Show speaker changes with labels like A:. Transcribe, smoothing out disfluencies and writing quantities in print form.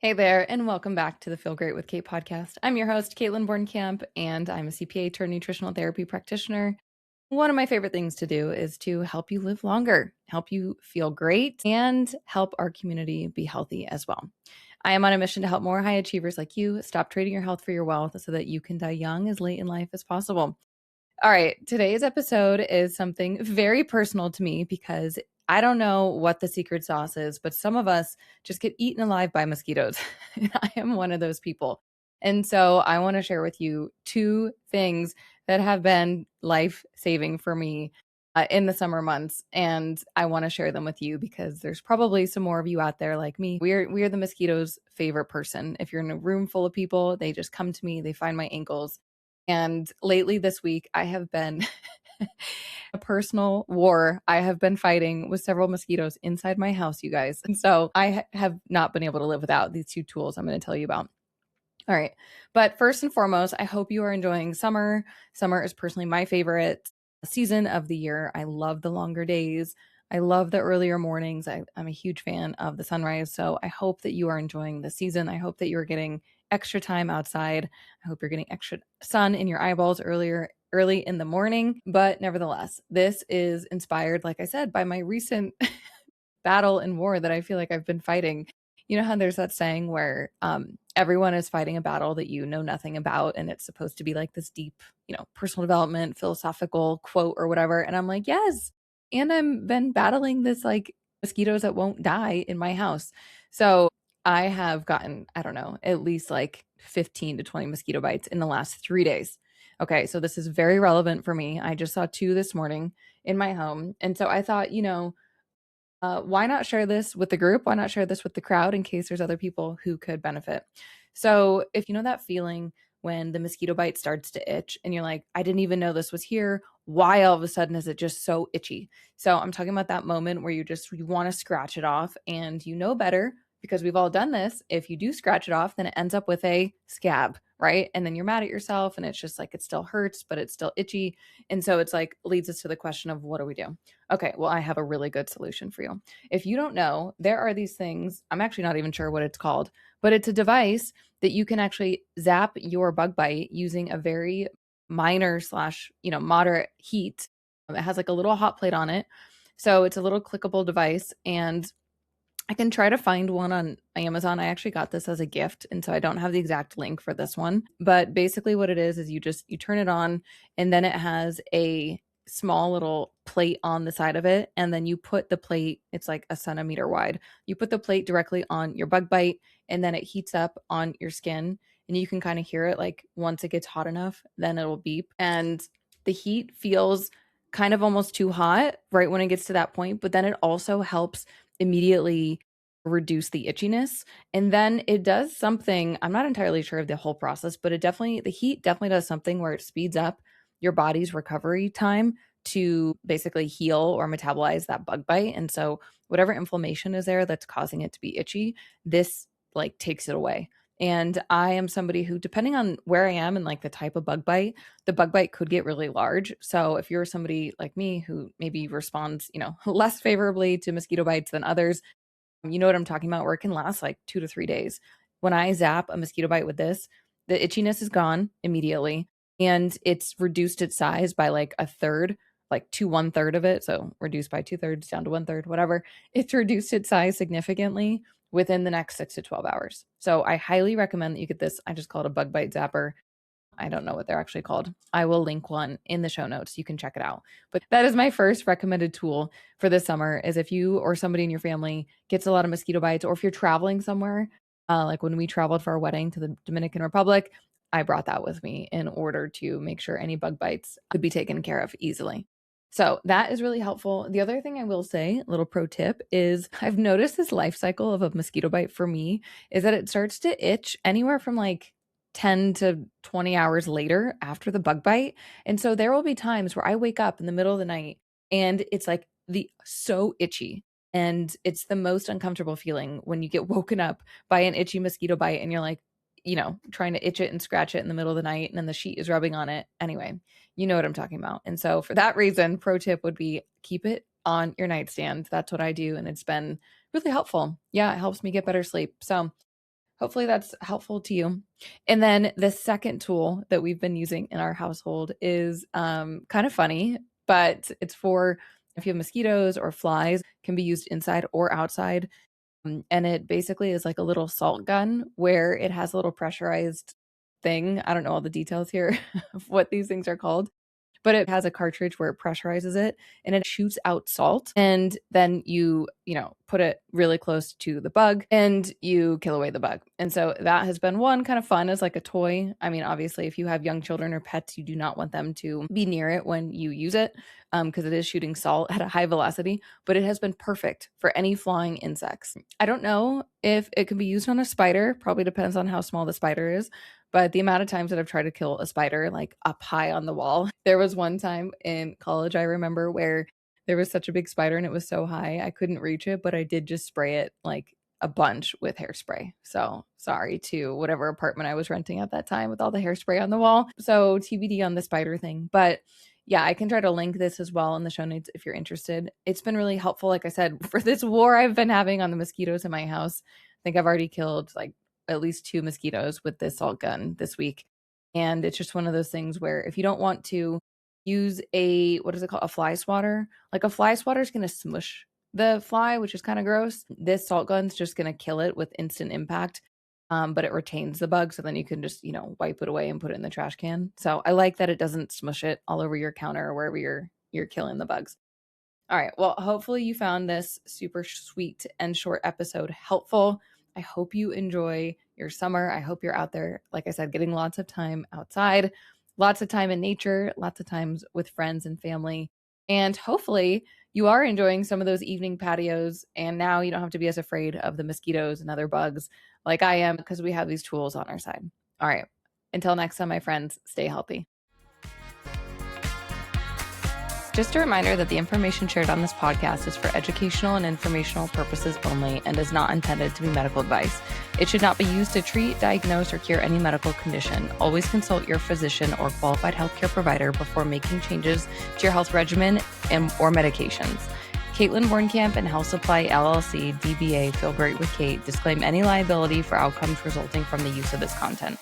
A: Hey there, and welcome back to the Feel Great with Kate podcast. I'm your host, Kaitlin Borncamp, and I'm a CPA turned nutritional therapy practitioner. One of my favorite things to do is to help you live longer, help you feel great, and help our community be healthy as well. I am on a mission to help more high achievers like you stop trading your health for your wealth so that you can die young as late in life as possible. All right, today's episode is something very personal to me because I don't know what the secret sauce is, but some of us just get eaten alive by mosquitoes. And I am one of those people. And so I want to share with you two things that have been life saving for me in the summer months. And I want to share them with you because there's probably some more of you out there like me. We're the mosquitoes' favorite person. If you're in a room full of people, they just come to me, they find my ankles. And lately this week, I have been a personal war I have been fighting with several mosquitoes inside my house, you guys. And so I have not been able to live without these two tools I'm going to tell you about. All right. But first and foremost, I hope you are enjoying summer. Summer is personally my favorite season of the year. I love the longer days. I love the earlier mornings. I'm a huge fan of the sunrise. So I hope that you are enjoying the season. I hope that you are getting extra time outside. I hope you're getting extra sun in your eyeballs early in the morning. But nevertheless, this is inspired, like I said, by my recent battle and war that I feel like I've been fighting. You know how there's that saying where everyone is fighting a battle that you know nothing about, and it's supposed to be like this deep, personal development, philosophical quote or whatever. And I'm like, yes. And I've been battling this like mosquitoes that won't die in my house. So I have gotten, I don't know, at least like 15 to 20 mosquito bites in the last 3 days. Okay, so this is very relevant for me. I just saw two this morning in my home. And so I thought, why not share this with the group? Why not share this with the crowd in case there's other people who could benefit? So, if you know that feeling when the mosquito bite starts to itch and you're like, I didn't even know this was here. Why all of a sudden is it just so itchy? So, I'm talking about that moment where you want to scratch it off and you know better because we've all done this. If you do scratch it off, then it ends up with a scab, right? And then you're mad at yourself and it's just like it still hurts, but it's still itchy. And so it's like leads us to the question of what do we do? Okay, well, I have a really good solution for you. If you don't know, there are these things, I'm actually not even sure what it's called, but it's a device that you can actually zap your bug bite using a very minor slash, moderate heat. It has like a little hot plate on it. So it's a little clickable device and I can try to find one on Amazon. I actually got this as a gift, and so I don't have the exact link for this one. But basically what it is you turn it on and then it has a small little plate on the side of it and then you put the plate, it's like a centimeter wide. You put the plate directly on your bug bite and then it heats up on your skin and you can kind of hear it like once it gets hot enough, then it'll beep and the heat feels kind of almost too hot right when it gets to that point, but then it also helps immediately reduce the itchiness. And then it does something, I'm not entirely sure of the whole process, but the heat definitely does something where it speeds up your body's recovery time to basically heal or metabolize that bug bite. And so whatever inflammation is there that's causing it to be itchy, this like takes it away. And I am somebody who, depending on where I am and like the type of bug bite, the bug bite could get really large. So if you're somebody like me who maybe responds, less favorably to mosquito bites than others, you know what I'm talking about, where it can last like 2 to 3 days. When I zap a mosquito bite with this, the itchiness is gone immediately and it's reduced its size by like a third, like to one third of it. So reduced by 2/3 down to one third, whatever. It's reduced its size significantly within the next 6 to 12 hours. So I highly recommend that you get this. I just call it a bug bite zapper. I don't know what they're actually called. I will link one in the show notes. You can check it out. But that is my first recommended tool for this summer is if you or somebody in your family gets a lot of mosquito bites or if you're traveling somewhere, like when we traveled for our wedding to the Dominican Republic, I brought that with me in order to make sure any bug bites could be taken care of easily. So that is really helpful. The other thing I will say, little pro tip, is I've noticed this life cycle of a mosquito bite for me is that it starts to itch anywhere from like 10 to 20 hours later after the bug bite. And so there will be times where I wake up in the middle of the night and it's like the so itchy. And it's the most uncomfortable feeling when you get woken up by an itchy mosquito bite and you're like, trying to itch it and scratch it in the middle of the night and then the sheet is rubbing on it. Anyway, you know what I'm talking about. And so for that reason, pro tip would be keep it on your nightstand. That's what I do. And it's been really helpful. Yeah, it helps me get better sleep. So hopefully that's helpful to you. And then the second tool that we've been using in our household is kind of funny, but it's for if you have mosquitoes or flies, can be used inside or outside. And it basically is like a little salt gun where it has a little pressurized thing. I don't know all the details here of what these things are called, but it has a cartridge where it pressurizes it and it shoots out salt. And then you put it really close to the bug and you kill away the bug. And so that has been one kind of fun as like a toy. I mean, obviously, if you have young children or pets, you do not want them to be near it when you use it because it is shooting salt at a high velocity, but it has been perfect for any flying insects. I don't know if it can be used on a spider, probably depends on how small the spider is. But the amount of times that I've tried to kill a spider like up high on the wall, there was one time in college, I remember, where there was such a big spider and it was so high, I couldn't reach it, but I did just spray it like a bunch with hairspray. So sorry to whatever apartment I was renting at that time with all the hairspray on the wall. So TBD on the spider thing. But yeah, I can try to link this as well in the show notes if you're interested. It's been really helpful, like I said, for this war I've been having on the mosquitoes in my house. I think I've already killed like at least 2 mosquitoes with this salt gun this week. And it's just one of those things where if you don't want to use what is it called? A fly swatter. Like a fly swatter is going to smush the fly, which is kind of gross. This salt gun's just going to kill it with instant impact. But it retains the bug. So then you can just, wipe it away and put it in the trash can. So I like that it doesn't smush it all over your counter or wherever you're killing the bugs. All right. Well, hopefully you found this super sweet and short episode helpful. I hope you enjoy your summer. I hope you're out there, like I said, getting lots of time outside, lots of time in nature, lots of times with friends and family. And hopefully you are enjoying some of those evening patios. And now you don't have to be as afraid of the mosquitoes and other bugs like I am because we have these tools on our side. All right. Until next time, my friends, stay healthy. Just a reminder that the information shared on this podcast is for educational and informational purposes only and is not intended to be medical advice. It should not be used to treat, diagnose, or cure any medical condition. Always consult your physician or qualified healthcare provider before making changes to your health regimen or medications. Kaitlin Borncamp and Health Supply LLC, DBA Feel Great with Kate, disclaim any liability for outcomes resulting from the use of this content.